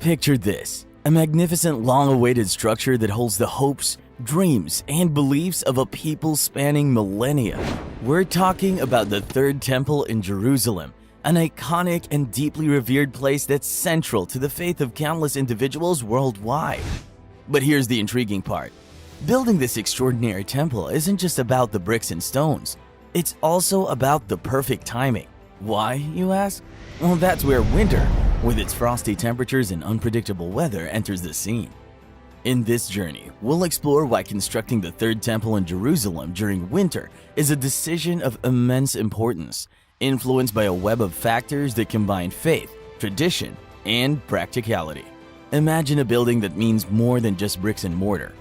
Picture this, a magnificent long-awaited structure that holds the hopes, dreams, and beliefs of a people spanning millennia. We're talking about the Third Temple in Jerusalem, an iconic and deeply revered place that's central to the faith of countless individuals worldwide. But here's the intriguing part. Building this extraordinary temple isn't just about the bricks and stones. It's also about the perfect timing. Why, you ask? Well, that's where winter, with its frosty temperatures and unpredictable weather, enters the scene. In this journey, we'll explore why constructing the Third Temple in Jerusalem during winter is a decision of immense importance, influenced by a web of factors that combine faith, tradition, and practicality. Imagine a building that means more than just bricks and mortar.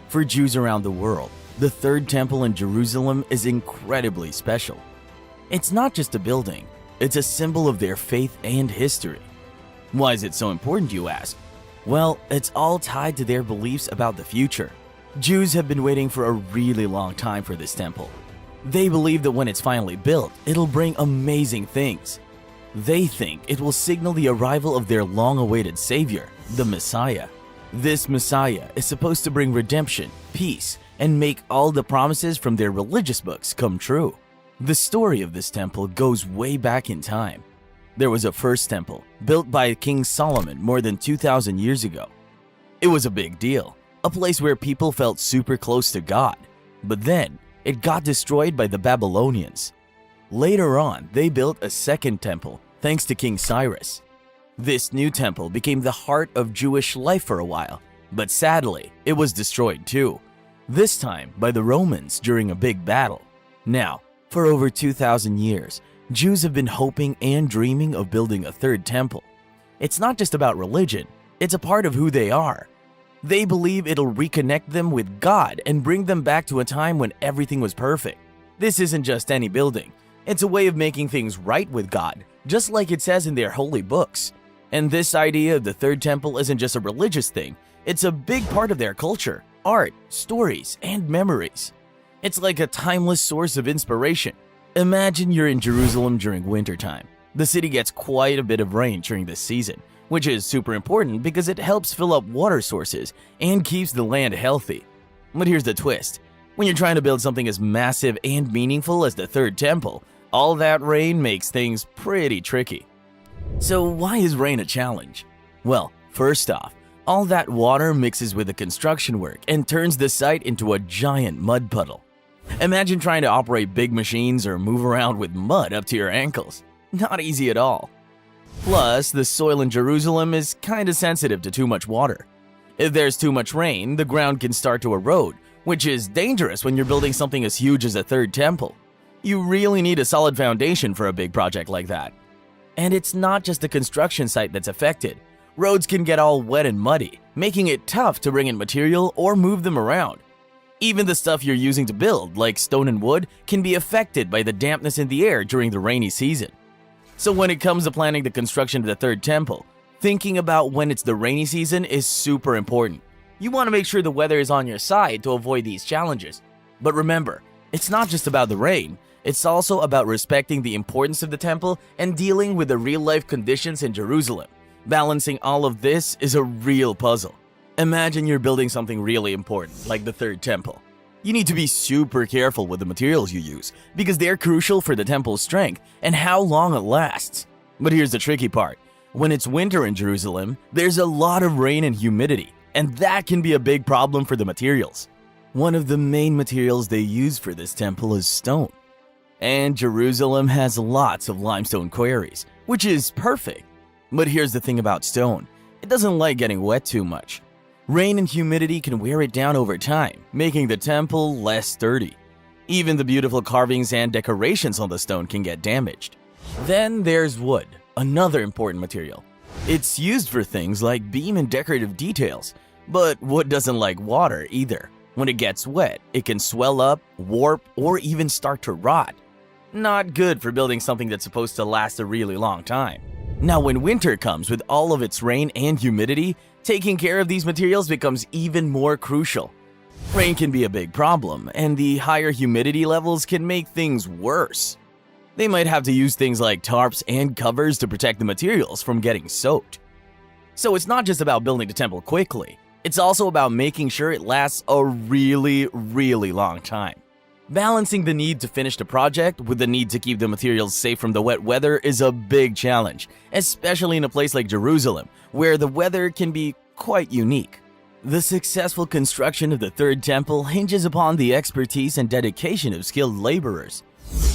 For Jews around the world, the Third Temple in Jerusalem is incredibly special. It's not just a building, it's a symbol of their faith and history. Why is it so important, you ask? Well, it's all tied to their beliefs about the future. Jews have been waiting for a really long time for this temple. They believe that when it's finally built, it'll bring amazing things. They think it will signal the arrival of their long-awaited Savior, the Messiah. This Messiah is supposed to bring redemption, peace, and make all the promises from their religious books come true. The story of this temple goes way back in time. There was a first temple, built by King Solomon more than 2,000 years ago. It was a big deal, a place where people felt super close to God. But then, it got destroyed by the Babylonians. Later on, they built a second temple, thanks to King Cyrus. This new temple became the heart of Jewish life for a while, but sadly, it was destroyed too. This time by the Romans during a big battle. Now, for over 2,000 years, Jews have been hoping and dreaming of building a third temple. It's not just about religion, it's a part of who they are. They believe it'll reconnect them with God and bring them back to a time when everything was perfect. This isn't just any building, it's a way of making things right with God, just like it says in their holy books. And this idea of the third temple isn't just a religious thing, it's a big part of their culture, art, stories, and memories. It's like a timeless source of inspiration. Imagine you're in Jerusalem during wintertime. The city gets quite a bit of rain during this season, which is super important because it helps fill up water sources and keeps the land healthy. But here's the twist. When you're trying to build something as massive and meaningful as the third temple, all that rain makes things pretty tricky. So why is rain a challenge? Well, first off, all that water mixes with the construction work and turns the site into a giant mud puddle. Imagine trying to operate big machines or move around with mud up to your ankles. Not easy at all. Plus, the soil in Jerusalem is kinda sensitive to too much water. If there's too much rain, the ground can start to erode, which is dangerous when you're building something as huge as a third temple. You really need a solid foundation for a big project like that. And it's not just the construction site that's affected. Roads can get all wet and muddy, making it tough to bring in material or move them around. Even the stuff you're using to build, like stone and wood, can be affected by the dampness in the air during the rainy season. So when it comes to planning the construction of the third temple, thinking about when it's the rainy season is super important. You want to make sure the weather is on your side to avoid these challenges. But remember, it's not just about the rain, it's also about respecting the importance of the temple and dealing with the real-life conditions in Jerusalem. Balancing all of this is a real puzzle. Imagine you're building something really important, like the third temple. You need to be super careful with the materials you use, because they're crucial for the temple's strength and how long it lasts. But here's the tricky part. When it's winter in Jerusalem, there's a lot of rain and humidity, and that can be a big problem for the materials. One of the main materials they use for this temple is stone. And Jerusalem has lots of limestone quarries, which is perfect. But here's the thing about stone. It doesn't like getting wet too much. Rain and humidity can wear it down over time, making the temple less sturdy. Even the beautiful carvings and decorations on the stone can get damaged. Then there's wood, another important material. It's used for things like beam and decorative details, but wood doesn't like water either. When it gets wet, it can swell up, warp, or even start to rot. Not good for building something that's supposed to last a really long time. Now, when winter comes with all of its rain and humidity, taking care of these materials becomes even more crucial. Rain can be a big problem, and the higher humidity levels can make things worse. They might have to use things like tarps and covers to protect the materials from getting soaked. So it's not just about building the temple quickly, it's also about making sure it lasts a really, really long time. Balancing the need to finish the project with the need to keep the materials safe from the wet weather is a big challenge, especially in a place like Jerusalem, where the weather can be quite unique. The successful construction of the Third Temple hinges upon the expertise and dedication of skilled laborers.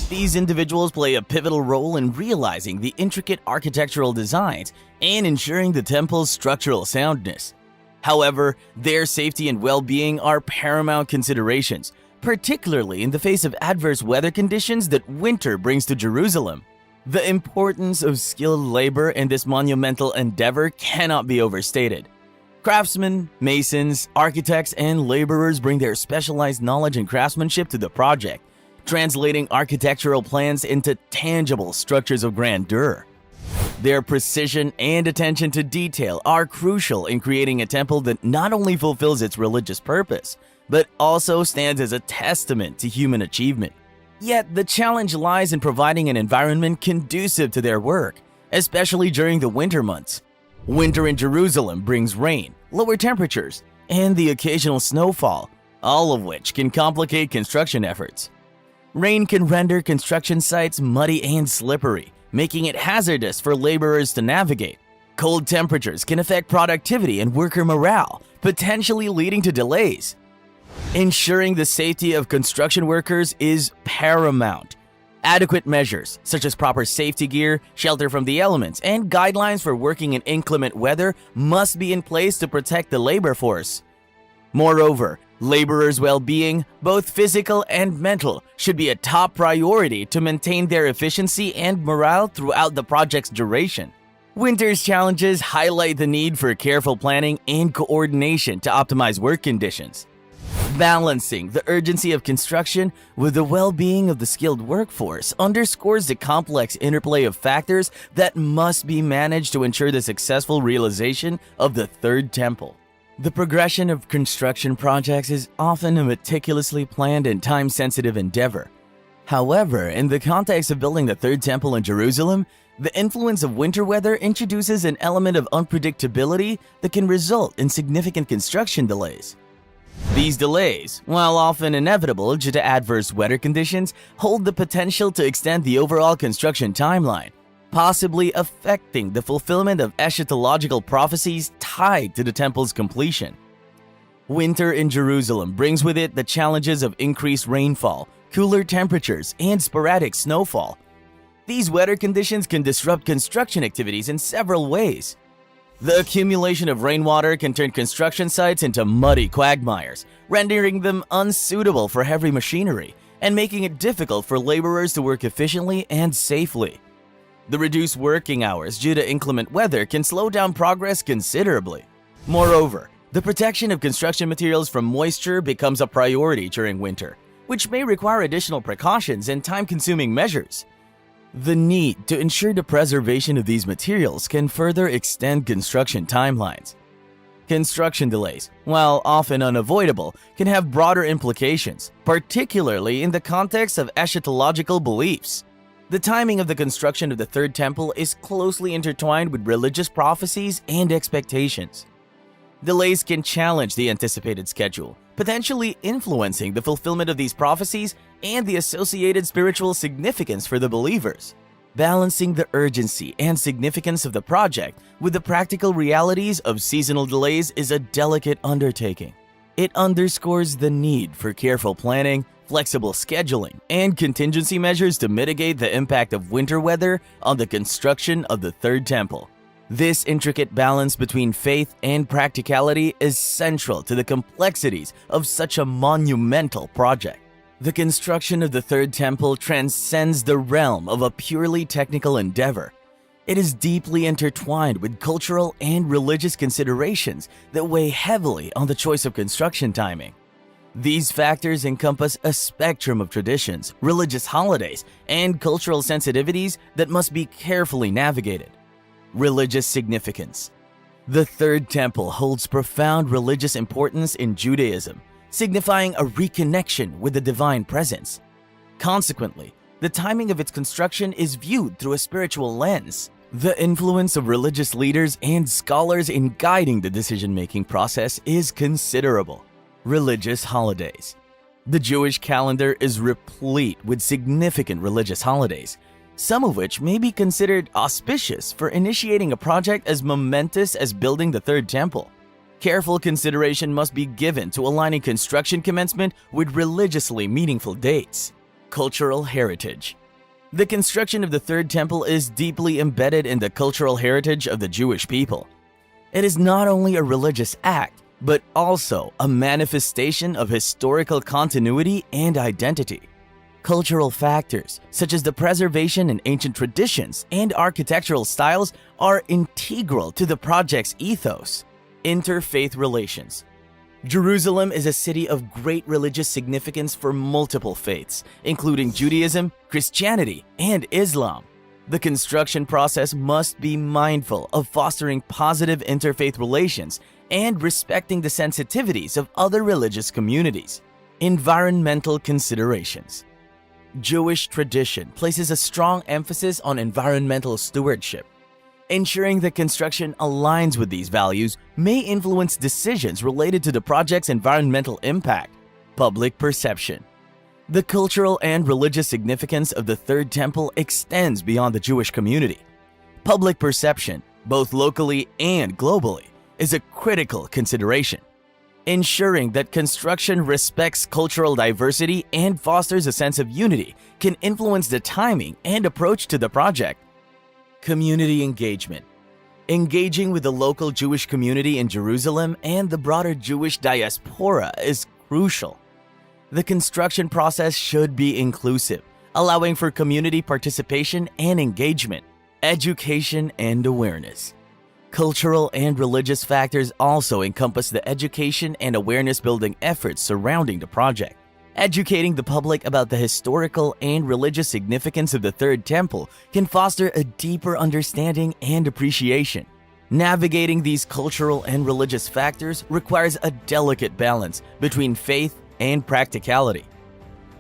These individuals play a pivotal role in realizing the intricate architectural designs and ensuring the temple's structural soundness. However, their safety and well-being are paramount considerations, particularly in the face of adverse weather conditions that winter brings to Jerusalem. The importance of skilled labor in this monumental endeavor cannot be overstated. Craftsmen, masons, architects, and laborers bring their specialized knowledge and craftsmanship to the project, translating architectural plans into tangible structures of grandeur. Their precision and attention to detail are crucial in creating a temple that not only fulfills its religious purpose, but also stands as a testament to human achievement. Yet the challenge lies in providing an environment conducive to their work, especially during the winter months. Winter in Jerusalem brings rain, lower temperatures, and the occasional snowfall, all of which can complicate construction efforts. Rain can render construction sites muddy and slippery, making it hazardous for laborers to navigate. Cold temperatures can affect productivity and worker morale, potentially leading to delays. Ensuring the safety of construction workers is paramount. Adequate measures, such as proper safety gear, shelter from the elements, and guidelines for working in inclement weather must be in place to protect the labor force. Moreover, laborers' well-being, both physical and mental, should be a top priority to maintain their efficiency and morale throughout the project's duration. Winter's challenges highlight the need for careful planning and coordination to optimize work conditions. Balancing the urgency of construction with the well-being of the skilled workforce underscores the complex interplay of factors that must be managed to ensure the successful realization of the Third Temple. The progression of construction projects is often a meticulously planned and time-sensitive endeavor. However, in the context of building the Third Temple in Jerusalem, the influence of winter weather introduces an element of unpredictability that can result in significant construction delays. These delays, while often inevitable due to adverse weather conditions, hold the potential to extend the overall construction timeline, possibly affecting the fulfillment of eschatological prophecies tied to the temple's completion. Winter in Jerusalem brings with it the challenges of increased rainfall, cooler temperatures, and sporadic snowfall. These weather conditions can disrupt construction activities in several ways. The accumulation of rainwater can turn construction sites into muddy quagmires, rendering them unsuitable for heavy machinery and making it difficult for laborers to work efficiently and safely. The reduced working hours due to inclement weather can slow down progress considerably. Moreover, the protection of construction materials from moisture becomes a priority during winter, which may require additional precautions and time-consuming measures. The need to ensure the preservation of these materials can further extend construction timelines. Construction delays, while often unavoidable, can have broader implications, particularly in the context of eschatological beliefs. The timing of the construction of the Third Temple is closely intertwined with religious prophecies and expectations. Delays can challenge the anticipated schedule, potentially influencing the fulfillment of these prophecies and the associated spiritual significance for the believers. Balancing the urgency and significance of the project with the practical realities of seasonal delays is a delicate undertaking. It underscores the need for careful planning, flexible scheduling, and contingency measures to mitigate the impact of winter weather on the construction of the Third Temple. This intricate balance between faith and practicality is central to the complexities of such a monumental project. The construction of the Third Temple transcends the realm of a purely technical endeavor. It is deeply intertwined with cultural and religious considerations that weigh heavily on the choice of construction timing. These factors encompass a spectrum of traditions, religious holidays, and cultural sensitivities that must be carefully navigated. Religious significance. The Third Temple holds profound religious importance in Judaism, signifying a reconnection with the divine presence. Consequently, the timing of its construction is viewed through a spiritual lens. The influence of religious leaders and scholars in guiding the decision-making process is considerable. Religious holidays. The Jewish calendar is replete with significant religious holidays, some of which may be considered auspicious for initiating a project as momentous as building the Third Temple. Careful consideration must be given to aligning construction commencement with religiously meaningful dates. Cultural heritage. The construction of the Third Temple is deeply embedded in the cultural heritage of the Jewish people. It is not only a religious act, but also a manifestation of historical continuity and identity. Cultural factors, such as the preservation in ancient traditions and architectural styles, are integral to the project's ethos. Interfaith relations. Jerusalem is a city of great religious significance for multiple faiths, including Judaism, Christianity, and Islam. The construction process must be mindful of fostering positive interfaith relations and respecting the sensitivities of other religious communities. Environmental considerations. Jewish tradition places a strong emphasis on environmental stewardship. Ensuring that construction aligns with these values may influence decisions related to the project's environmental impact. Public perception. The cultural and religious significance of the Third Temple extends beyond the Jewish community. Public perception, both locally and globally, is a critical consideration. Ensuring that construction respects cultural diversity and fosters a sense of unity can influence the timing and approach to the project. Community engagement. Engaging with the local Jewish community in Jerusalem and the broader Jewish diaspora is crucial. The construction process should be inclusive, allowing for community participation and engagement. Education and awareness. Cultural and religious factors also encompass the education and awareness building efforts surrounding the project. Educating the public about the historical and religious significance of the Third Temple can foster a deeper understanding and appreciation. Navigating these cultural and religious factors requires a delicate balance between faith and practicality.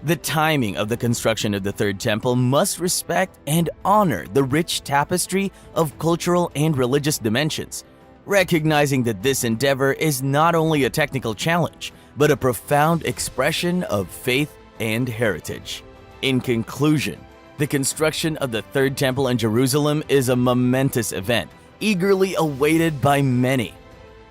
The timing of the construction of the Third Temple must respect and honor the rich tapestry of cultural and religious dimensions, recognizing that this endeavor is not only a technical challenge, but a profound expression of faith and heritage. In conclusion, the construction of the Third Temple in Jerusalem is a momentous event, eagerly awaited by many.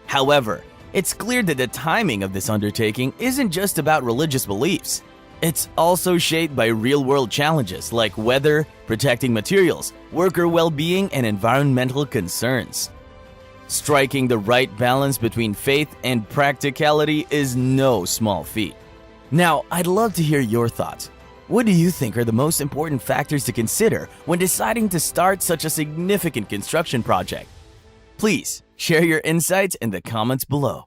However, it's clear that the timing of this undertaking isn't just about religious beliefs. It's also shaped by real-world challenges like weather, protecting materials, worker well-being, and environmental concerns. Striking the right balance between faith and practicality is no small feat. Now, I'd love to hear your thoughts. What do you think are the most important factors to consider when deciding to start such a significant construction project? Please share your insights in the comments below.